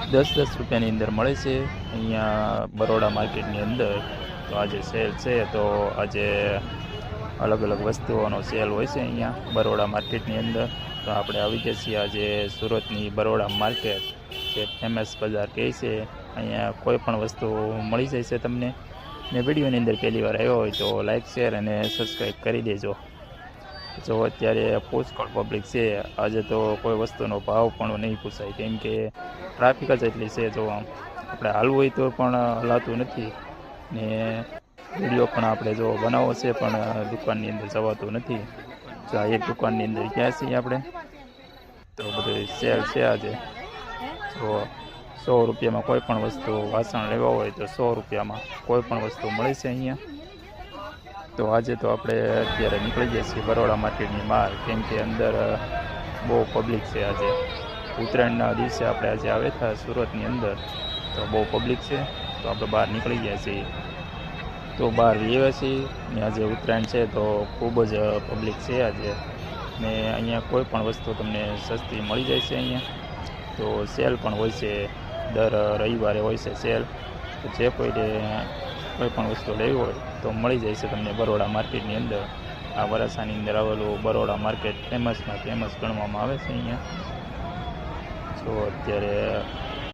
₹10 અંદર મળે છે અહીંયા બરોડા માર્કેટની અંદર. તો આજે સેલ છે, તો આજે અલગ અલગ વસ્તુઓનો સેલ હોય છે અહીંયા બરોડા માર્કેટની અંદર. તો આપણે આવી ગયા છીએ આજે સુરતની બરોડા માર્કેટ, જે ફેમસ બજાર કહે છે. અહીંયા કોઈ પણ વસ્તુ મળી જાય છે તમને. ને વિડીયોની અંદર પહેલી વાર આવ્યો હોય તો લાઇક, શેર અને સબસ્ક્રાઈબ કરી દેજો. જો અત્યારે પુષ્કળ પબ્લિક છે આજે, તો કોઈ વસ્તુનો ભાવ પણ નહીં પૂછાય, કેમ કે ટ્રાફિક જ એટલી છે. જો આપણે હાલવું હોય તો પણ હલાતું નથી, ને વિડીયો પણ આપણે જો બનાવવો છે પણ દુકાનની અંદર જવાતું નથી. જો આ એક દુકાનની અંદર ગયા છીએ આપણે, તો બધું સેલ છે આજે. જો ₹100 કોઈ પણ વસ્તુ વાસણ લેવા હોય તો ₹100 કોઈ પણ વસ્તુ મળે છે અહીંયા. તો આજે તો આપણે અત્યારે નીકળી ગયા છીએ બરોડા માર્કેટની બહાર, કેમ કે અંદર બહુ પબ્લિક છે આજે. ઉત્તરાયણના દિવસે આપણે આજે આવ્યા હતા સુરતની અંદર, તો બહુ પબ્લિક છે. તો આપણે બહાર નીકળી ગયા છીએ, તો બહાર આવ્યા છીએ. ને આજે ઉત્તરાયણ છે તો ખૂબ જ પબ્લિક છે આજે. ને અહીંયા કોઈ પણ વસ્તુ તમને સસ્તી મળી જાય છે અહીંયા. તો સેલ પણ હોય છે, દર રવિવારે હોય છે સેલ. તો જે કોઈ પણ વસ્તુ લેવી હોય તો મળી જાય છે તમને બરોડા માર્કેટની અંદર. આ વરાછાની અંદર આવેલું બરોડા માર્કેટ ફેમસમાં ફેમસ ગણવામાં આવે છે અહીંયા. તો અત્યારે